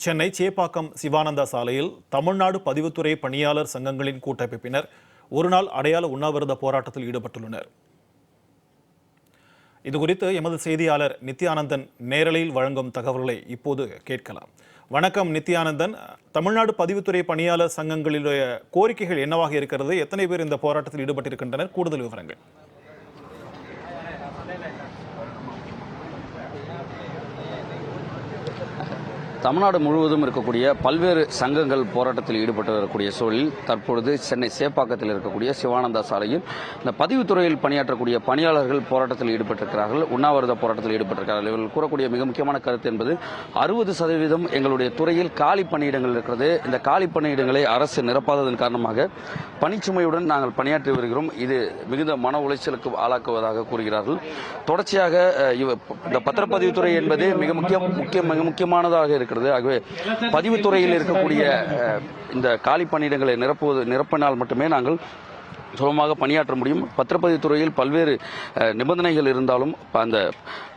சென்னை சேப்பாக்கம் சிவானந்தா சாலையில் தமிழ்நாடு பதிவுத்துறை பணியாளர் சங்கங்களின் கூட்டமைப்பினர் ஒருநாள் அடையாள உண்ணாவிரத போராட்டத்தில் ஈடுபட்டுள்ளனர். இதுகுறித்து எமது செய்தியாளர் நித்யானந்தன் நேரலையில் வழங்கும் தகவல்களை இப்போது கேட்கலாம். வணக்கம் நித்யானந்தன். தமிழ்நாடு பதிவுத்துறை பணியாளர் சங்கங்களுடைய கோரிக்கைகள் என்னவாக இருக்கிறது? எத்தனை பேர் இந்த போராட்டத்தில் ஈடுபட்டிருக்கின்றனர்? கூடுதல் விவரங்கள். தமிழ்நாடு முழுவதும் இருக்கக்கூடிய பல்வேறு சங்கங்கள் போராட்டத்தில் ஈடுபட்டு வரக்கூடிய சூழலில் தற்பொழுது சென்னை சேப்பாக்கத்தில் இருக்கக்கூடிய சிவானந்தா சாலையில் இந்த பதிவுத்துறையில் பணியாற்றக்கூடிய பணியாளர்கள் போராட்டத்தில் ஈடுபட்டிருக்கிறார்கள், உண்ணாவிரத போராட்டத்தில் ஈடுபட்டிருக்கிறார்கள். இவர்கள் கூறக்கூடிய மிக முக்கியமான கருத்து என்பது 60% எங்களுடைய துறையில் காலி பணியிடங்கள் இருக்கிறது. இந்த காலி பணியிடங்களை அரசு நிரப்பாததன் காரணமாக பணிச்சுமையுடன் நாங்கள் பணியாற்றி வருகிறோம். இது மிகுந்த மன உளைச்சலுக்கு ஆளாக்குவதாக கூறுகிறார்கள். தொடர்ச்சியாக இந்த பத்திரப்பதிவுத்துறை என்பது மிக முக்கியமானதாக இருக்கிறது. ஆகவே பதிவுத்துறையில் இருக்கக்கூடிய இந்த காலி பணியிடங்களை நிரப்பினால் மட்டுமே நாங்கள் சுலபமாக பணியாற்ற முடியும். பத்திரப்பதிவுத்துறையில் பல்வேறு நிபந்தனைகள் இருந்தாலும் அந்த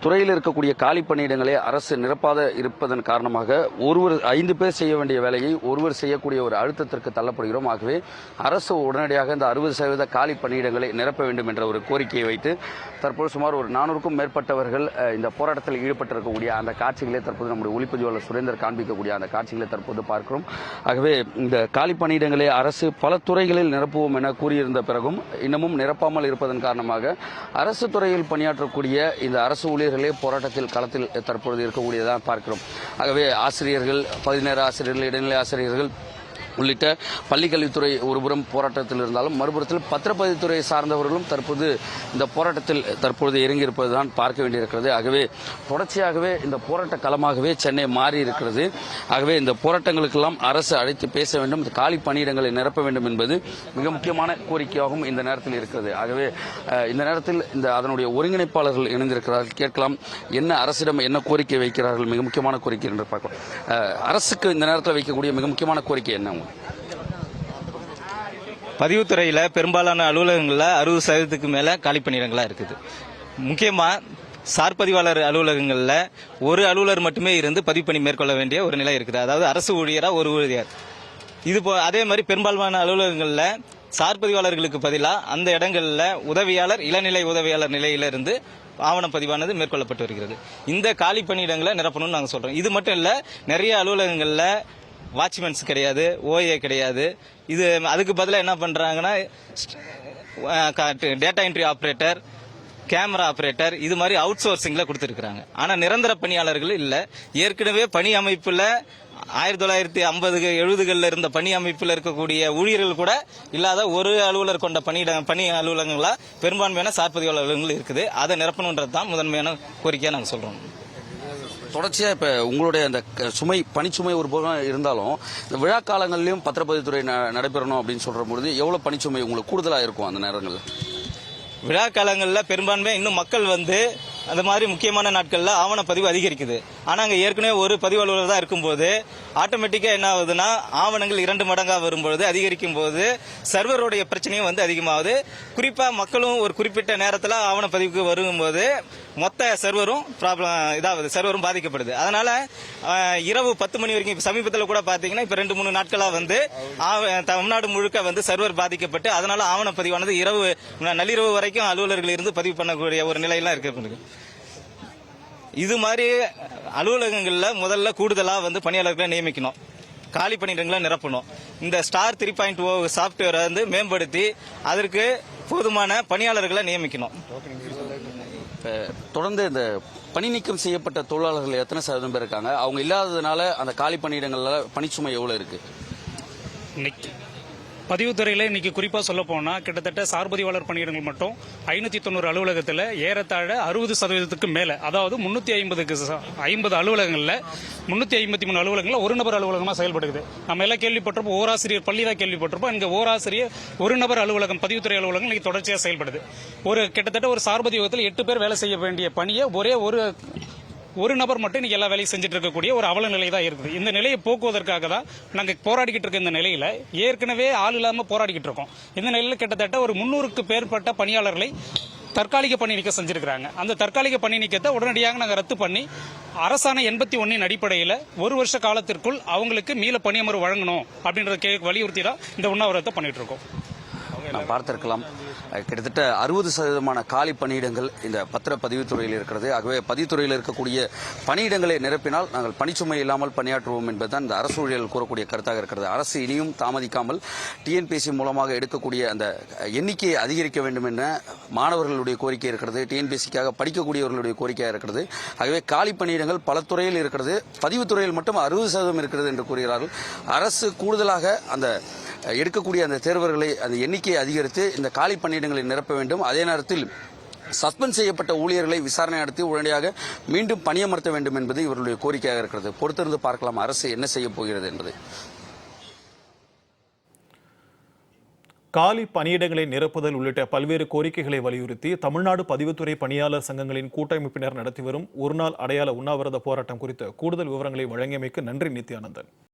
துறையில் இருக்கக்கூடிய காலி பணியிடங்களை அரசு நிரப்பாத இருப்பதன் காரணமாக ஒருவர் 5 பேர் செய்ய வேண்டிய வேலையை ஒருவர் செய்யக்கூடிய ஒரு அழுத்தத்திற்கு தள்ளப்படுகிறோம். ஆகவே அரசு உடனடியாக இந்த 60% காலி பணியிடங்களை நிரப்ப வேண்டும் என்ற ஒரு கோரிக்கையை வைத்து தற்போது சுமார் ஒரு 400க்கும் மேற்பட்டவர்கள் இந்த போராட்டத்தில் ஈடுபட்டிருக்கக்கூடிய அந்த காட்சிகளை தற்போது நம்முடைய ஒளிப்பதிவாளர் சுரேந்தர் காண்பிக்கக்கூடிய அந்த காட்சிகளை தற்போது பார்க்கிறோம். ஆகவே இந்த காலி பணியிடங்களை அரசு பல துறைகளில் நிரப்புவோம் என கூறியிருந்த பிறகும் இன்னமும் நிரப்பாமல் இருப்பதன் காரணமாக அரசு துறையில் பணியாற்றக்கூடிய இந்த அரசு ஊழியர்களே போராட்டத்தில் களத்தில் தற்பொழுது இருக்கக்கூடியதான் பார்க்கிறோம். ஆகவே ஆசிரியர்கள், பகுதி நேர ஆசிரியர்கள், இடைநிலை ஆசிரியர்கள் உள்ளிட்ட பள்ளிக்கல்வித்துறை ஒருபுறம் போராட்டத்தில் இருந்தாலும் மறுபுறத்தில் பத்திரப்பதிவுத்துறை சார்ந்தவர்களும் தற்போது இந்த போராட்டத்தில் தற்பொழுது இறங்கியிருப்பதுதான் பார்க்க வேண்டியிருக்கிறது. ஆகவே தொடர்ச்சியாகவே இந்த போராட்ட களமாகவே சென்னை மாறி இருக்கிறது. ஆகவே இந்த போராட்டங்களுக்கெல்லாம் அரசு அழைத்து பேச வேண்டும், இந்த காலி பணியிடங்களை நிரப்ப வேண்டும் என்பது மிக முக்கியமான கோரிக்கையாகவும் இந்த நேரத்தில் இருக்கிறது. ஆகவே இந்த நேரத்தில் அதனுடைய ஒருங்கிணைப்பாளர்கள் இணைந்திருக்கிறார்கள். கேட்கலாம், என்ன அரசிடம் என்ன கோரிக்கை வைக்கிறார்கள், மிக முக்கியமான கோரிக்கை என்று பார்க்கலாம். அரசுக்கு இந்த நேரத்தில் வைக்கக்கூடிய மிக முக்கியமான கோரிக்கை என்ன? பதிவுத்துறையில் பெரும்பாலான அலுவலகங்களில் 60%க்கு மேலே காலி பணியிடங்களா இருக்குது. முக்கியமாக சார்பதிவாளர் அலுவலகங்களில் ஒரு அலுவலர் மட்டுமே இருந்து பதிவு பணி மேற்கொள்ள வேண்டிய ஒரு நிலை இருக்குது. அதாவது அரசு ஊழியராக ஒரு ஊழியர். இது அதே மாதிரி பெரும்பாலான அலுவலகங்களில் சார்பதிவாளர்களுக்கு பதிலாக அந்த இடங்களில் உதவியாளர், இளநிலை உதவியாளர் நிலையிலிருந்து ஆவணப்பதிவானது மேற்கொள்ளப்பட்டு வருகிறது. இந்த காலி பணியிடங்களை நிரப்பணும்னு நாங்கள் சொல்றோம். இது மட்டும் இல்லை, நிறைய அலுவலகங்களில் வாட்ச்மேன்ஸ் கிடையாது, ஓஏ கிடையாது. இது அதுக்கு பதிலாக என்ன பண்றாங்கன்னா data entry operator, camera operator, இது மாதிரி அவுட் சோர்சிங்ல கொடுத்துருக்காங்க. ஆனா நிரந்தர பணியாளர்கள் இல்லை. ஏற்கனவே பணி அமைப்புல 1950-70களில் இருந்த பணி அமைப்பில் இருக்கக்கூடிய ஊழியர்கள் கூட இல்லாத ஒரு அலுவலர் கொண்ட பணி அலுவலகங்களா பெரும்பான்மையான சார்பதிவாளர் அலுவலகங்கள் இருக்குது. அதை நிரப்பணுன்றது தான் முதன்மையான கோரிக்கையா நாங்கள் சொல்றோம். தொடர்ச்சியா இப்ப உங்களுடைய அந்த பணிச்சுமை ஒரு புறம் இருந்தாலும் இந்த விழா காலங்களிலும் பத்திரப்பதிவுத்துறை நடைபெறணும் அப்படின்னு சொல்ற பொழுது எவ்வளவு பணிச்சுமை உங்களுக்கு கூடுதலா இருக்கும் அந்த நேரங்கள்ல? விழா காலங்களில் பெரும்பான்மை இன்னும் மக்கள் அந்த மாதிரி முக்கியமான நாட்கள்ல ஆவணப்பதிவு அதிகரிக்குது. ஆனா அங்க ஏற்கனவே ஒரு பதிவு அலுவலர் தான் இருக்கும்போது ஆட்டோமேட்டிக்கா என்ன ஆகுதுன்னா ஆவணங்கள் 2 மடங்கா வரும்போது, அதிகரிக்கும் போது சர்வருடைய பிரச்சனையும் அதிகமாகுது. குறிப்பா மக்களும் ஒரு குறிப்பிட்ட நேரத்தில் ஆவணப்பதிவுக்கு வரும்போது மொத்த சர்வரும் சர்வரும் பாதிக்கப்படுது. அதனால இரவு 10 மணி வரைக்கும் சமீபத்தில் கூட பாத்தீங்கன்னா இப்ப 2-3 நாட்களா தமிழ்நாடு முழுக்க சர்வர் பாதிக்கப்பட்டு அதனால ஆவணப்பதிவானது நள்ளிரவு வரைக்கும் அலுவலர்கள் இருந்து பதிவு பண்ணக்கூடிய ஒரு நிலையெல்லாம் இருக்கு. இது மாதிரி அலுவலகங்கள்ல முதல்ல கூடுதலா பணியாளர்களை நியமிக்கணும், காலி பணியிடங்களை நிரப்பணும். இந்த ஸ்டார் 3.0 சாப்ட்வேரை மேம்படுத்தி அதற்கு போதுமான பணியாளர்களை நியமிக்கணும். தொடர்ந்து இந்த பணி நீக்கம் செய்யப்பட்ட தொழிலாளர்கள் எத்தனை சதவீதம் பேர் இருக்காங்க? அவங்க இல்லாததுனால அந்த காலி பணியிடங்கள்ல பணிச்சுமை எவ்வளவு இருக்கு? பதிவுத்துறையில் இன்னைக்கு குறிப்பாக சொல்ல போனால் கிட்டத்தட்ட சார்பதிவாளர் பணியிடங்கள் மட்டும் 590 அலுவலகத்தில் ஏறத்தாழ 60%க்கு மேலே, அதாவது 350 அலுவலகங்களில் 353 அலுவலகங்களில் ஒரு நபர் அலுவலகமாக செயல்படுது. நம்ம எல்லாம் கேள்விப்பட்டிருப்போம், ஓராசிரியர் பள்ளி தான் கேள்விப்பட்டிருப்போம். இங்கே ஓராசிரியர் ஒரு நபர் அலுவலகம், பதிவுத்துறை அலுவலகம் இன்னைக்கு தொடர்ச்சியாக செயல்படுது. கிட்டத்தட்ட ஒரு சார்பதிவகத்தில் 8 பேர் வேலை செய்ய வேண்டிய பணியை ஒரே ஒரு நபர் மட்டும் இன்னைக்கு எல்லா வேலையும் செஞ்சுட்டு இருக்கக்கூடிய ஒரு அவல நிலை தான் இருக்குது. இந்த நிலையை போக்குவதற்காக தான் நாங்கள் போராடிக்கிட்டு இருக்க. இந்த நிலையில ஏற்கனவே ஆள் இல்லாமல் போராடிக்கிட்டு இருக்கோம். இந்த நிலையில் கிட்டத்தட்ட ஒரு 300க்கு மேற்பட்ட பணியாளர்களை தற்காலிக பணி நீக்கம் செஞ்சிருக்கிறாங்க. அந்த தற்காலிக பணி நீக்கத்தை உடனடியாக நாங்கள் ரத்து பண்ணி அரசாணை 81 அடிப்படையில் ஒரு வருஷ காலத்திற்குள் அவங்களுக்கு மீள பணியமர்வு வழங்கணும் அப்படின்றத வலியுறுத்தி தான் இந்த உண்ணாவிரதத்தை பண்ணிட்டு இருக்கோம். நாம் பார்த்திருக்கலாம் கிட்டத்தட்ட 60% காலி பணியிடங்கள் இந்த பத்திரப்பதிவுத்துறையில் இருக்கிறது. ஆகவே பதிவுத்துறையில் இருக்கக்கூடிய பணியிடங்களை நிரப்பினால் நாங்கள் பணிச்சுமை இல்லாமல் பணியாற்றுவோம் என்பதுதான் இந்த அரசு ஊழியர்கள் கூறக்கூடிய கருத்தாக இருக்கிறது. அரசு இனியும் தாமதிக்காமல் டிஎன்பிஎஸ்சி மூலமாக எடுக்கக்கூடிய அந்த எண்ணிக்கையை அதிகரிக்க வேண்டும் என்ற மாணவர்களுடைய கோரிக்கை இருக்கிறது. டிஎன்பிஎஸ்சிக்காக படிக்கக்கூடியவர்களுடைய கோரிக்கையாக இருக்கிறது. ஆகவே காலி பணியிடங்கள் பல துறையில் இருக்கிறது. பதிவுத்துறையில் மட்டும் 60% இருக்கிறது என்று கூறுகிறார்கள். அரசு கூடுதலாக அந்த எடுக்கக்கூடிய அந்த தேர்வர்களை அந்த எண்ணிக்கையை அதிகரித்து இந்த காலி பணியிடங்களை நிரப்ப வேண்டும். அதே நேரத்தில் சஸ்பெண்ட் செய்யப்பட்ட ஊழியர்களை விசாரணை நடத்தி உடனடியாக மீண்டும் பணியமர்த்த வேண்டும் என்பது இவர்களுடைய கோரிக்கையாக இருக்கிறது. பொறுத்திருந்து பார்க்கலாம் அரசு என்ன செய்ய போகிறது என்பது. காலி பணியிடங்களை நிரப்புதல் உள்ளிட்ட பல்வேறு கோரிக்கைகளை வலியுறுத்தி தமிழ்நாடு பதிவுத்துறை பணியாளர் சங்கங்களின் கூட்டமைப்பினர் நடத்தி வரும் ஒருநாள் அடையாள உண்ணாவிரத போராட்டம் குறித்த கூடுதல் விவரங்களை வழங்கியமைக்கு நன்றி நித்யானந்தன்.